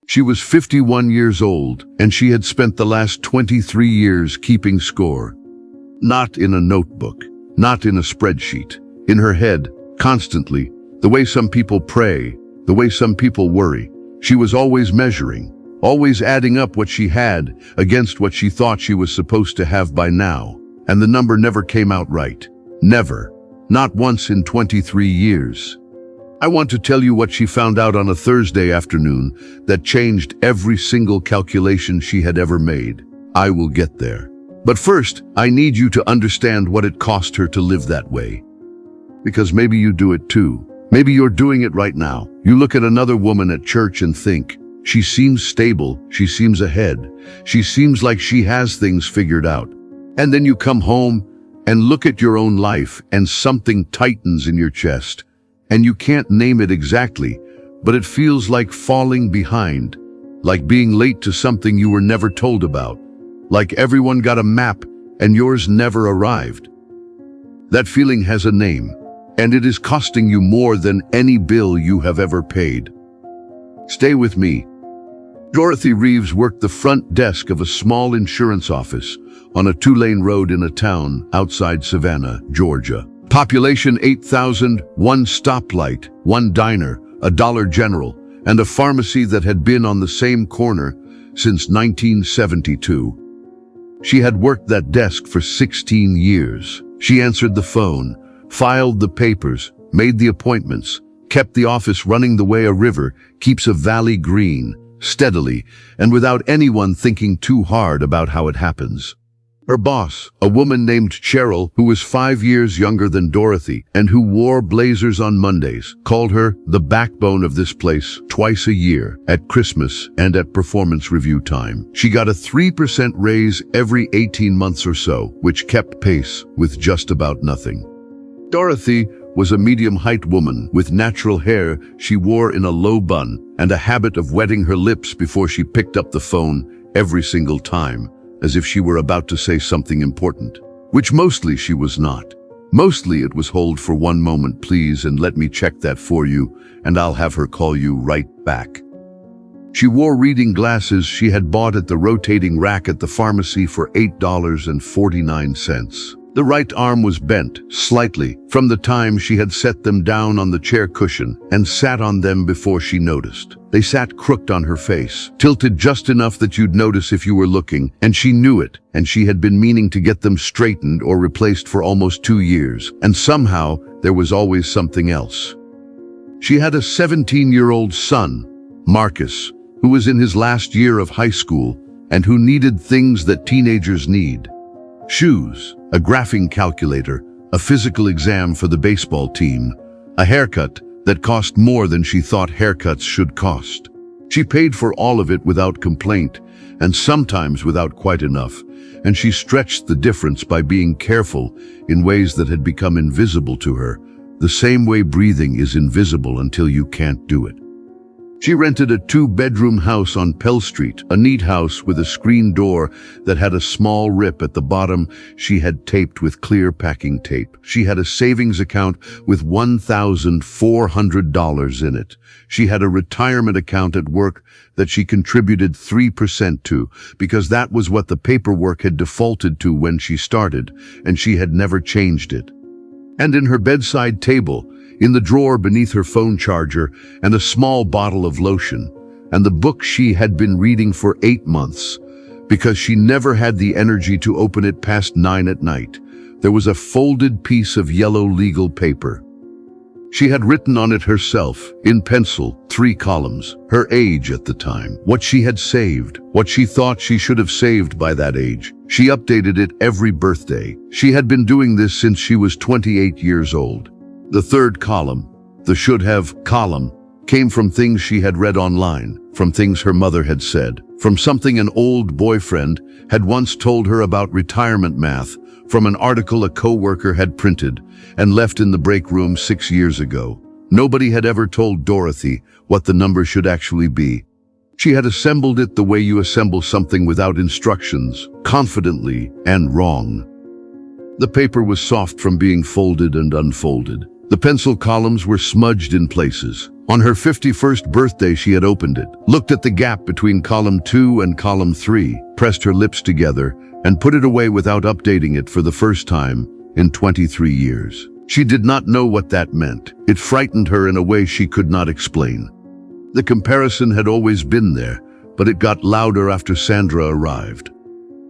She was 51 years old, and she had spent the last 23 years keeping score. Not in a notebook, not in a spreadsheet, in her head, constantly, the way some people pray, the way some people worry. She was always measuring, always adding up what she had against what she thought she was supposed to have by now, and the number never came out right. Never. Not once in 23 years. I want to tell you what she found out on a Thursday afternoon that changed every single calculation she had ever made. I will get there. But first, I need you to understand what it cost her to live that way. Because maybe you do it too. Maybe you're doing it right now. You look at another woman at church and think, she seems stable, she seems ahead, she seems like she has things figured out. And then you come home and look at your own life and something tightens in your chest. And you can't name it exactly, but it feels like falling behind, like being late to something you were never told about, like everyone got a map and yours never arrived. That feeling has a name, and it is costing you more than any bill you have ever paid. Stay with me. Dorothy Reeves worked the front desk of a small insurance office on a 2-lane road in a town outside Savannah, Georgia. Population 8,000, one stoplight, one diner, a Dollar General, and a pharmacy that had been on the same corner since 1972. She had worked that desk for 16 years. She answered the phone, filed the papers, made the appointments, kept the office running the way a river keeps a valley green, steadily, and without anyone thinking too hard about how it happens. Her boss, a woman named Cheryl, who was 5 years younger than Dorothy and who wore blazers on Mondays, called her the backbone of this place twice a year, at Christmas and at performance review time. She got a 3% raise every 18 months or so, which kept pace with just about nothing. Dorothy was a medium-height woman with natural hair she wore in a low bun and a habit of wetting her lips before she picked up the phone every single time, as if she were about to say something important, which mostly she was not. Mostly it was hold for one moment, please, and let me check that for you, and I'll have her call you right back. She wore reading glasses she had bought at the rotating rack at the pharmacy for $8.49. The right arm was bent, slightly, from the time she had set them down on the chair cushion and sat on them before she noticed. They sat crooked on her face, tilted just enough that you'd notice if you were looking, and she knew it, and she had been meaning to get them straightened or replaced for almost 2 years, and somehow there was always something else. She had a 17-year-old son, Marcus, who was in his last year of high school and who needed things that teenagers need. Shoes, a graphing calculator, a physical exam for the baseball team, a haircut that cost more than she thought haircuts should cost. She paid for all of it without complaint, and sometimes without quite enough, and she stretched the difference by being careful in ways that had become invisible to her, the same way breathing is invisible until you can't do it. She rented a 2-bedroom house on Pell Street, a neat house with a screen door that had a small rip at the bottom she had taped with clear packing tape. She had a savings account with $1,400 in it. She had a retirement account at work that she contributed 3% to, because that was what the paperwork had defaulted to when she started, and she had never changed it. And in her bedside table, in the drawer beneath her phone charger, and a small bottle of lotion, and the book she had been reading for 8 months, because she never had the energy to open it past 9 at night, there was a folded piece of yellow legal paper. She had written on it herself, in pencil, 3 columns, her age at the time, what she had saved, what she thought she should have saved by that age. She updated it every birthday. She had been doing this since she was 28 years old. The 3rd column, the should have column, came from things she had read online, from things her mother had said, from something an old boyfriend had once told her about retirement math, from an article a coworker had printed and left in the break room 6 years ago. Nobody had ever told Dorothy what the number should actually be. She had assembled it the way you assemble something without instructions, confidently and wrong. The paper was soft from being folded and unfolded. The pencil columns were smudged in places, On her 51st birthday, she had opened it, looked at the gap between column 2 and column 3, pressed her lips together, and put it away without updating it for the first time in 23 years. She did not know what that meant. It frightened her in a way she could not explain. The comparison had always been there, but it got louder after Sandra arrived.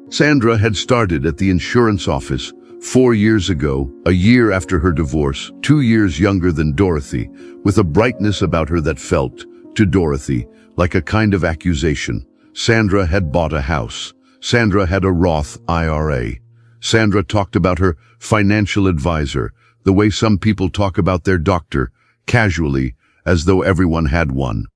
Sandra had started at the insurance office 4 years ago, a year after her divorce, 2 years younger than Dorothy, with a brightness about her that felt, to Dorothy, like a kind of accusation. Sandra had bought a house. Sandra had a Roth IRA. Sandra talked about her financial advisor, the way some people talk about their doctor, casually, as though everyone had one.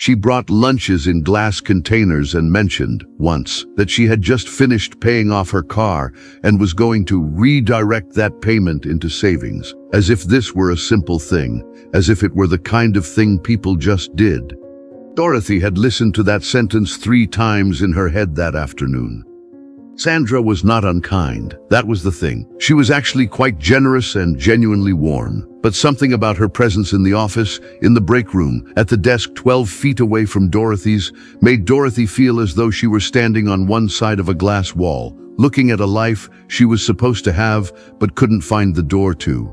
She brought lunches in glass containers and mentioned, once, that she had just finished paying off her car and was going to redirect that payment into savings, as if this were a simple thing, as if it were the kind of thing people just did. Dorothy had listened to that sentence 3 times in her head that afternoon. Sandra was not unkind, that was the thing. She was actually quite generous and genuinely warm. But something about her presence in the office, in the break room, at the desk 12 feet away from Dorothy's, made Dorothy feel as though she were standing on one side of a glass wall, looking at a life she was supposed to have but couldn't find the door to.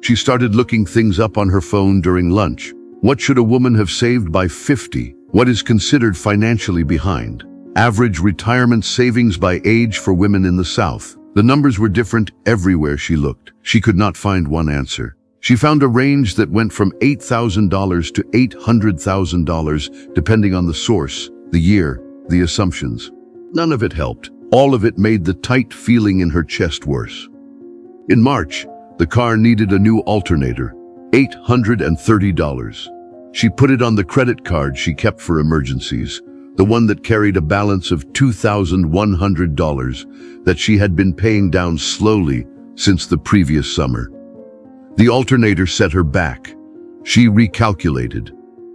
She started looking things up on her phone during lunch. What should a woman have saved by 50? What is considered financially behind? Average retirement savings by age for women in the South. The numbers were different everywhere she looked. She could not find one answer. She found a range that went from $8,000 to $800,000, depending on the source, the year, the assumptions. None of it helped. All of it made the tight feeling in her chest worse. In March, the car needed a new alternator, $830. She put it on the credit card she kept for emergencies, the one that carried a balance of $2,100 that she had been paying down slowly since the previous summer. The alternator set her back. She recalculated.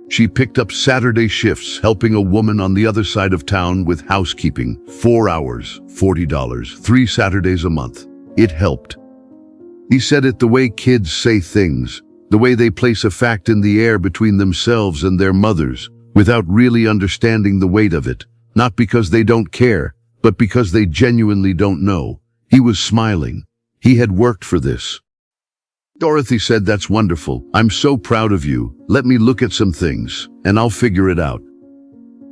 She picked up Saturday shifts helping a woman on the other side of town with housekeeping. 4 hours, $40, 3 Saturdays a month. It helped. He said it the way kids say things, the way they place a fact in the air between themselves and their mothers, without really understanding the weight of it, not because they don't care, but because they genuinely don't know. He was smiling. He had worked for this. Dorothy said, "That's wonderful. I'm so proud of you. Let me look at some things, and I'll figure it out."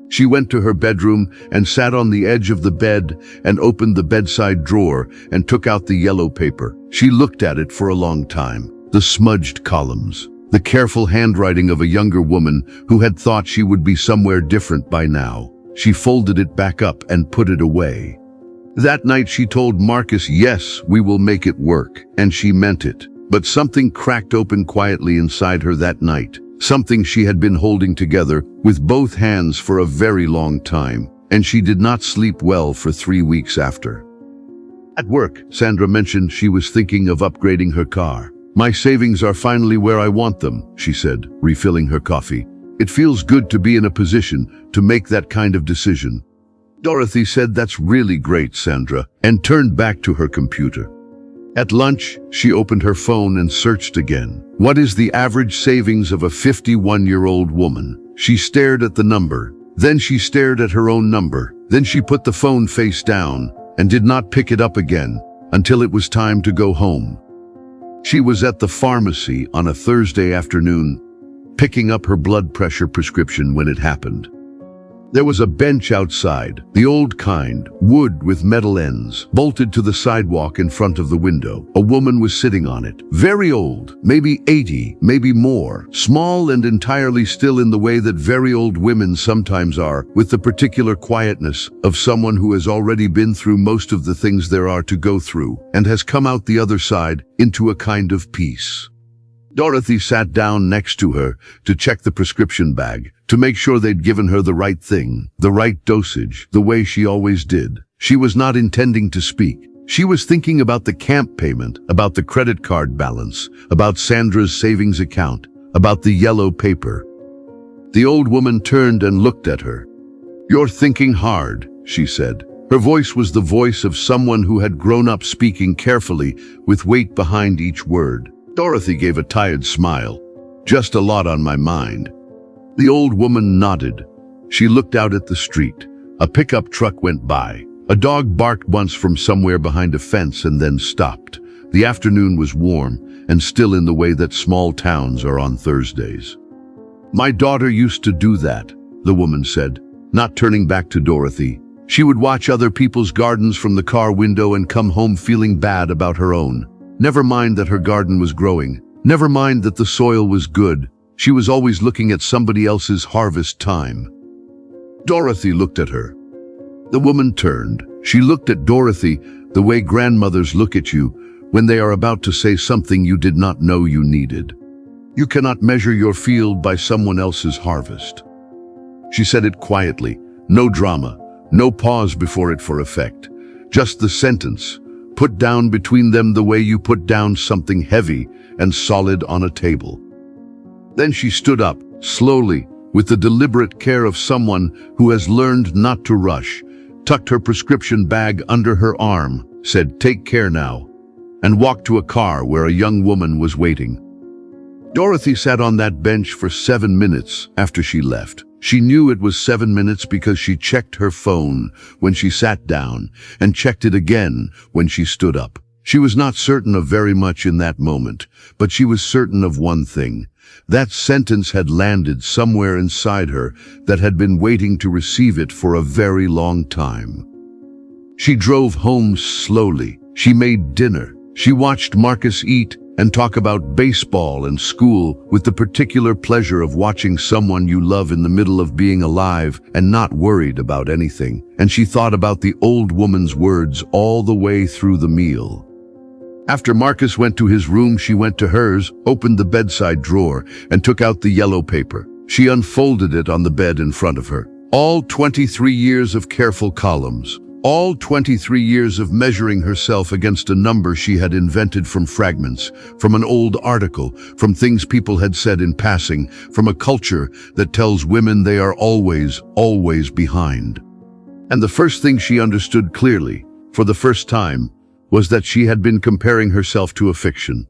She went to her bedroom and sat on the edge of the bed and opened the bedside drawer and took out the yellow paper. She looked at it for a long time. The smudged columns. The careful handwriting of a younger woman who had thought she would be somewhere different by now. She folded it back up and put it away. That night she told Marcus, "Yes, we will make it work," and she meant it. But something cracked open quietly inside her that night, something she had been holding together with both hands for a very long time, and she did not sleep well for 3 weeks after. At work, Sandra mentioned she was thinking of upgrading her car. "My savings are finally where I want them," she said, refilling her coffee. "It feels good to be in a position to make that kind of decision." Dorothy said, "That's really great, Sandra," and turned back to her computer. At lunch, she opened her phone and searched again. What is the average savings of a 51-year-old woman? She stared at the number. Then she stared at her own number. Then she put the phone face down and did not pick it up again until it was time to go home. She was at the pharmacy on a Thursday afternoon, picking up her blood pressure prescription when it happened. There was a bench outside, the old kind, wood with metal ends, bolted to the sidewalk in front of the window. A woman was sitting on it, very old, maybe 80, maybe more, small and entirely still in the way that very old women sometimes are, with the particular quietness of someone who has already been through most of the things there are to go through, and has come out the other side into a kind of peace. Dorothy sat down next to her to check the prescription bag, to make sure they'd given her the right thing, the right dosage, the way she always did. She was not intending to speak. She was thinking about the camp payment, about the credit card balance, about Sandra's savings account, about the yellow paper. The old woman turned and looked at her. "You're thinking hard," she said. Her voice was the voice of someone who had grown up speaking carefully, with weight behind each word. Dorothy gave a tired smile. Just a lot on my mind." The old woman nodded. She looked out at the street. A pickup truck went by. A dog barked once from somewhere behind a fence and then stopped. The afternoon was warm and still in the way that small towns are on Thursdays. "My daughter used to do that," the woman said, not turning back to Dorothy. She would watch other people's gardens from the car window and come home feeling bad about her own. Never mind that her garden was growing. Never mind that the soil was good. She was always looking at somebody else's harvest time. Dorothy looked at her. The woman turned. She looked at Dorothy the way grandmothers look at you when they are about to say something you did not know you needed. "You cannot measure your field by someone else's harvest." She said it quietly, no drama, no pause before it for effect. Just the sentence, put down between them the way you put down something heavy and solid on a table. Then she stood up, slowly, with the deliberate care of someone who has learned not to rush, tucked her prescription bag under her arm, said, "Take care now," and walked to a car where a young woman was waiting. Dorothy sat on that bench for 7 minutes after she left. She knew it was 7 minutes because she checked her phone when she sat down and checked it again when she stood up. She was not certain of very much in that moment, but she was certain of one thing. That sentence had landed somewhere inside her that had been waiting to receive it for a very long time. She drove home slowly. She made dinner. She watched Marcus eat and talk about baseball and school with the particular pleasure of watching someone you love in the middle of being alive and not worried about anything. And she thought about the old woman's words all the way through the meal. After Marcus went to his room, she went to hers, opened the bedside drawer, and took out the yellow paper. She unfolded it on the bed in front of her. All 23 years of careful columns. All 23 years of measuring herself against a number she had invented from fragments, from an old article, from things people had said in passing, from a culture that tells women they are always, always behind. And the first thing she understood clearly, for the first time, was that she had been comparing herself to a fiction.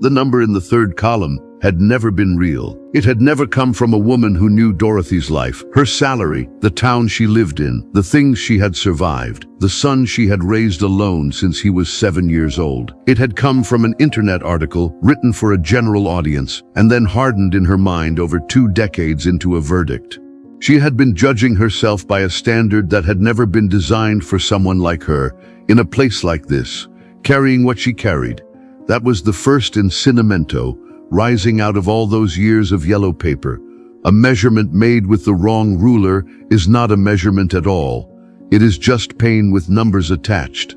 The number in the third column had never been real. It had never come from a woman who knew Dorothy's life, her salary, the town she lived in, the things she had survived, the son she had raised alone since he was 7 years old. It had come from an internet article written for a general audience and then hardened in her mind over 2 decades into a verdict. She had been judging herself by a standard that had never been designed for someone like her, in a place like this, carrying what she carried. That was the first incinamento, rising out of all those years of yellow paper. A measurement made with the wrong ruler is not a measurement at all. It is just pain with numbers attached.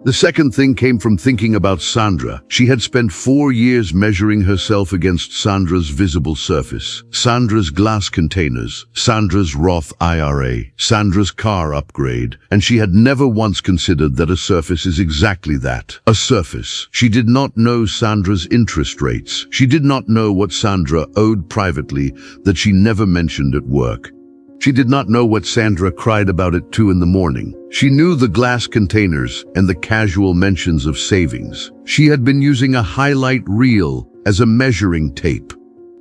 The second thing came from thinking about Sandra. She had spent 4 years measuring herself against Sandra's visible surface, Sandra's glass containers, Sandra's Roth IRA, Sandra's car upgrade, and she had never once considered that a surface is exactly that, a surface. She did not know Sandra's interest rates. She did not know what Sandra owed privately that she never mentioned at work. She did not know what Sandra cried about at 2 in the morning. She knew the glass containers and the casual mentions of savings. She had been using a highlight reel as a measuring tape.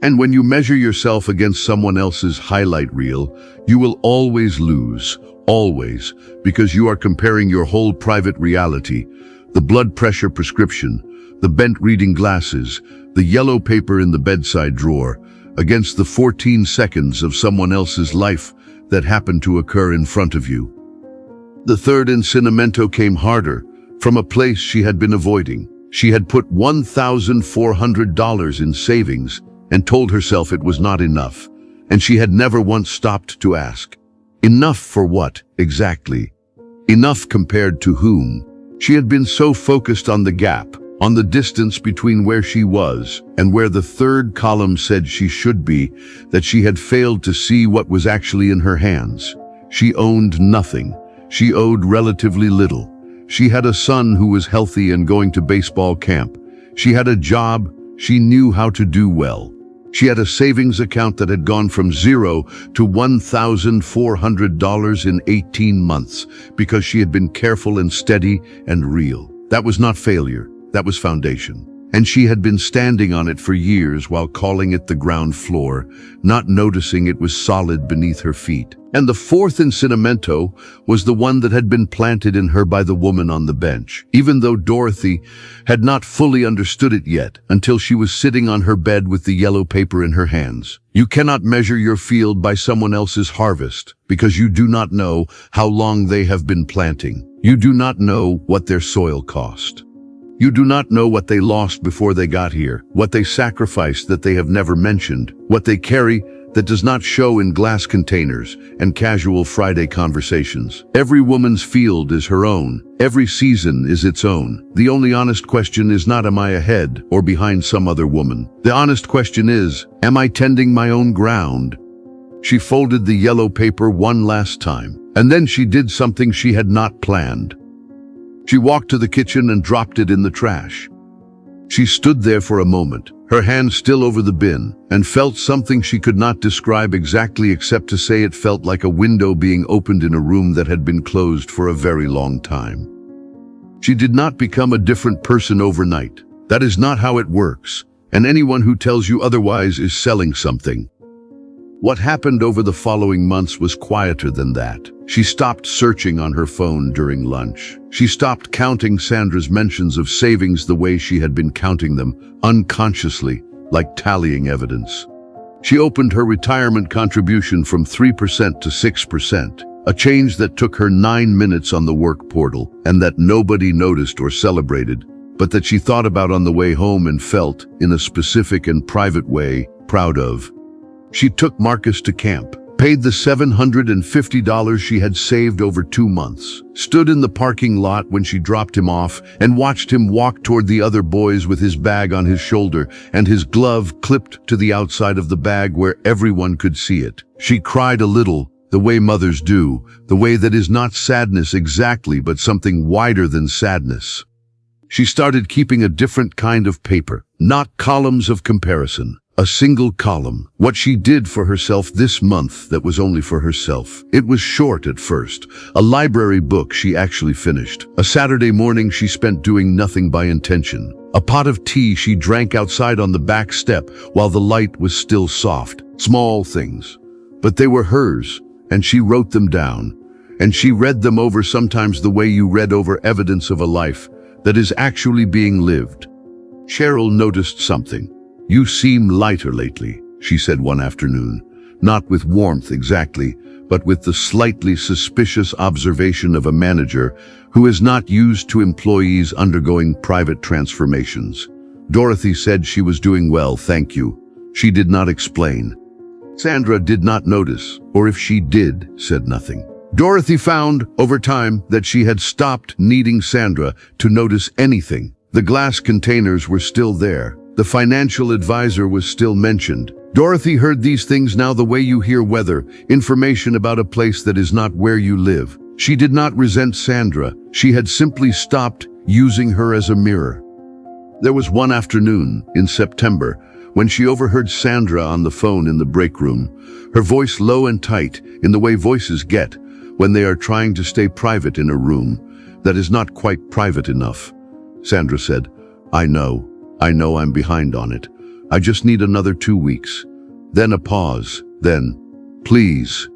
And when you measure yourself against someone else's highlight reel, you will always lose, always, because you are comparing your whole private reality, the blood pressure prescription, the bent reading glasses, the yellow paper in the bedside drawer, against the 14 seconds of someone else's life that happened to occur in front of you. The third incinamento came harder, from a place she had been avoiding. She had put $1,400 in savings and told herself it was not enough, and she had never once stopped to ask, enough for what, exactly? Enough compared to whom? She had been so focused on the gap, on the distance between where she was and where the third column said she should be, that she had failed to see what was actually in her hands. She owned nothing. She owed relatively little. She had a son who was healthy and going to baseball camp. She had a job she knew how to do well. She had a savings account that had gone from $0 to $1,400 in 18 months because she had been careful and steady and real. That was not failure. That was foundation. and she had been standing on it for years while calling it the ground floor, not noticing it was solid beneath her feet. And the fourth incinamento was the one that had been planted in her by the woman on the bench, even though Dorothy had not fully understood it yet until she was sitting on her bed with the yellow paper in her hands. You cannot measure your field by someone else's harvest because you do not know how long they have been planting. You do not know what their soil cost. You do not know what they lost before they got here, what they sacrificed that they have never mentioned, what they carry that does not show in glass containers and casual Friday conversations. Every woman's field is her own. Every season is its own. The only honest question is not, am I ahead or behind some other woman? The honest question is, am I tending my own ground? She folded the yellow paper one last time, and then she did something she had not planned. She walked to the kitchen and dropped it in the trash. She stood there for a moment, her hand still over the bin, and felt something she could not describe exactly except to say it felt like a window being opened in a room that had been closed for a very long time. She did not become a different person overnight. That is not how it works, and anyone who tells you otherwise is selling something. What happened over the following months was quieter than that. She stopped searching on her phone during lunch. She stopped counting Sandra's mentions of savings the way she had been counting them, unconsciously, like tallying evidence. She opened her retirement contribution from 3% to 6%, a change that took her 9 minutes on the work portal and that nobody noticed or celebrated, but that she thought about on the way home and felt, in a specific and private way, proud of. She took Marcus to camp, paid the $750 she had saved over 2 months, stood in the parking lot when she dropped him off, and watched him walk toward the other boys with his bag on his shoulder and his glove clipped to the outside of the bag where everyone could see it. She cried a little, the way mothers do, the way that is not sadness exactly, but something wider than sadness. She started keeping a different kind of paper, not columns of comparison. A single column, what she did for herself this month that was only for herself. It was short at first, a library book she actually finished. A Saturday morning she spent doing nothing by intention. A pot of tea she drank outside on the back step while the light was still soft. Small things, but they were hers, and she wrote them down. And she read them over sometimes the way you read over evidence of a life that is actually being lived. Cheryl noticed something. "You seem lighter lately," she said one afternoon, not with warmth exactly, but with the slightly suspicious observation of a manager who is not used to employees undergoing private transformations. Dorothy said she was doing well, thank you. She did not explain. Sandra did not notice, or if she did, said nothing. Dorothy found, over time, that she had stopped needing Sandra to notice anything. The glass containers were still there. The financial advisor was still mentioned. Dorothy heard these things now the way you hear weather, information about a place that is not where you live. She did not resent Sandra. She had simply stopped using her as a mirror. There was one afternoon, in September, when she overheard Sandra on the phone in the break room, her voice low and tight, in the way voices get when they are trying to stay private in a room that is not quite private enough. Sandra said, I know I'm behind on it. I just need another 2 weeks. Then a pause. Then, please.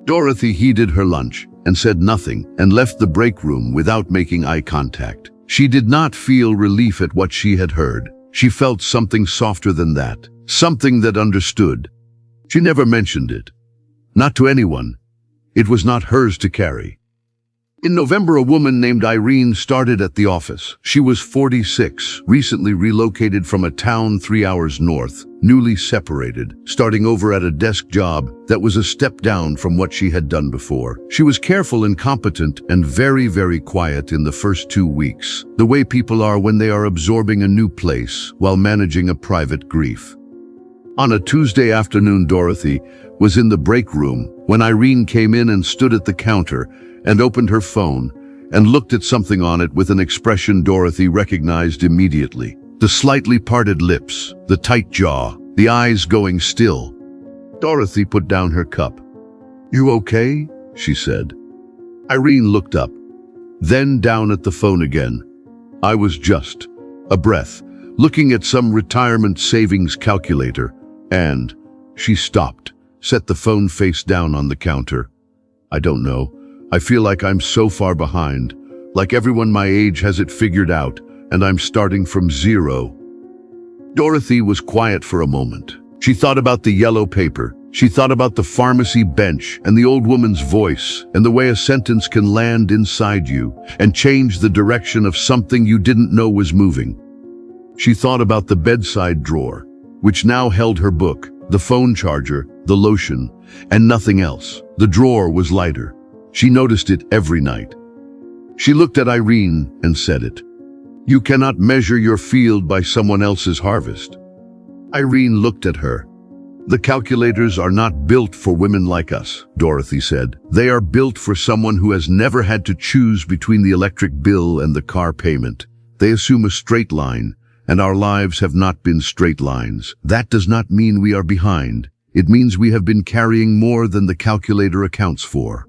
Dorothy heeded her lunch and said nothing and left the break room without making eye contact. She did not feel relief at what she had heard. She felt something softer than that, something that understood. She never mentioned it. Not to anyone. It was not hers to carry. In November, a woman named Irene started at the office. She was 46, recently relocated from a town 3 hours north, newly separated, starting over at a desk job that was a step down from what she had done before. She was careful and competent and very, very quiet in the first 2 weeks, the way people are when they are absorbing a new place while managing a private grief. On a Tuesday afternoon, Dorothy was in the break room when Irene came in and stood at the counter and opened her phone and looked at something on it with an expression Dorothy recognized immediately. The slightly parted lips, the tight jaw, the eyes going still. Dorothy put down her cup. "You okay?" she said. Irene looked up, then down at the phone again. "I was just." A breath, looking at some retirement savings calculator, and she stopped, set the phone face down on the counter. I don't know. I feel like I'm so far behind, like everyone my age has it figured out, and I'm starting from zero. Dorothy was quiet for a moment. She thought about the yellow paper. She thought about the pharmacy bench and the old woman's voice and the way a sentence can land inside you and change the direction of something you didn't know was moving. She thought about the bedside drawer, which now held her book, the phone charger, the lotion, and nothing else. The drawer was lighter. She noticed it every night. She looked at Irene and said it. You cannot measure your field by someone else's harvest. Irene looked at her. The calculators are not built for women like us, Dorothy said. They are built for someone who has never had to choose between the electric bill and the car payment. They assume a straight line, and our lives have not been straight lines. That does not mean we are behind. It means we have been carrying more than the calculator accounts for.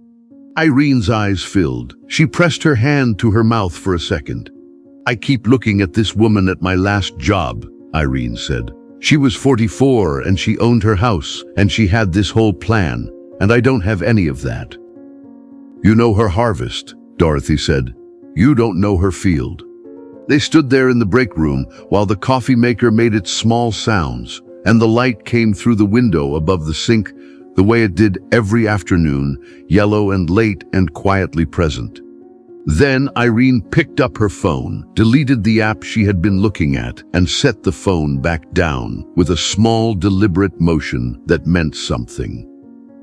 Irene's eyes filled. She pressed her hand to her mouth for a second. I keep looking at this woman at my last job, Irene said. She was 44 and she owned her house and she had this whole plan, and I don't have any of that. You know her harvest, Dorothy said. You don't know her field. They stood there in the break room while the coffee maker made its small sounds and the light came through the window above the sink the way it did every afternoon, yellow and late and quietly present. Then Irene picked up her phone, deleted the app she had been looking at, and set the phone back down with a small, deliberate motion that meant something.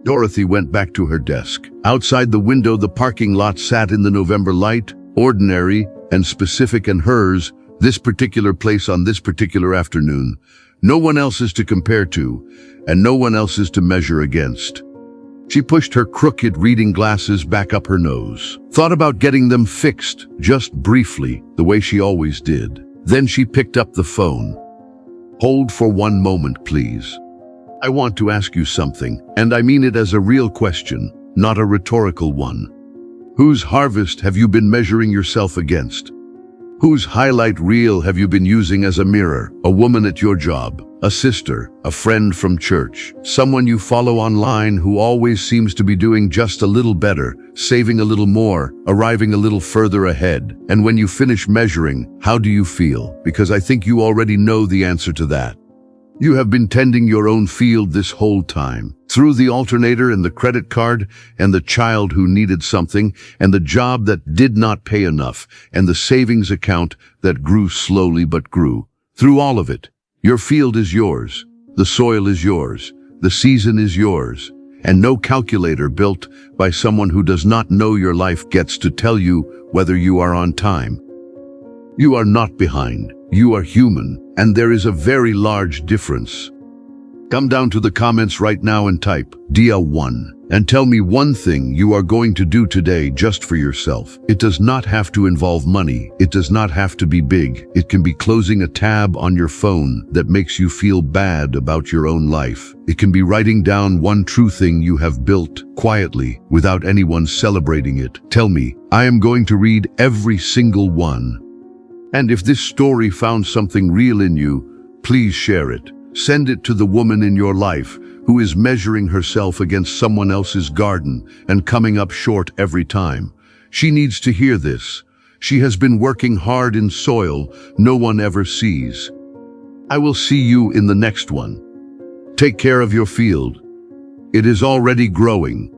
Dorothy went back to her desk. Outside the window, the parking lot sat in the November light, ordinary and specific and hers, this particular place on this particular afternoon. No one else is to compare to, and no one else is to measure against. She pushed her crooked reading glasses back up her nose, thought about getting them fixed, just briefly, the way she always did. Then she picked up the phone. Hold for one moment, please. I want to ask you something, and I mean it as a real question, not a rhetorical one. Whose harvest have you been measuring yourself against? Whose highlight reel have you been using as a mirror? A woman at your job, a sister, a friend from church, someone you follow online who always seems to be doing just a little better, saving a little more, arriving a little further ahead. And when you finish measuring, how do you feel? Because I think you already know the answer to that. You have been tending your own field this whole time, through the alternator and the credit card and the child who needed something and the job that did not pay enough and the savings account that grew slowly but grew. Through all of it, your field is yours, the soil is yours, the season is yours, and no calculator built by someone who does not know your life gets to tell you whether you are on time. You are not behind. You are human, and there is a very large difference. Come down to the comments right now and type Dia1 and tell me one thing you are going to do today just for yourself. It does not have to involve money. It does not have to be big. It can be closing a tab on your phone that makes you feel bad about your own life. It can be writing down one true thing you have built quietly without anyone celebrating it. Tell me, I am going to read every single one. And if this story found something real in you, please share it. Send it to the woman in your life who is measuring herself against someone else's garden and coming up short every time. She needs to hear this. She has been working hard in soil no one ever sees. I will see you in the next one. Take care of your field. It is already growing.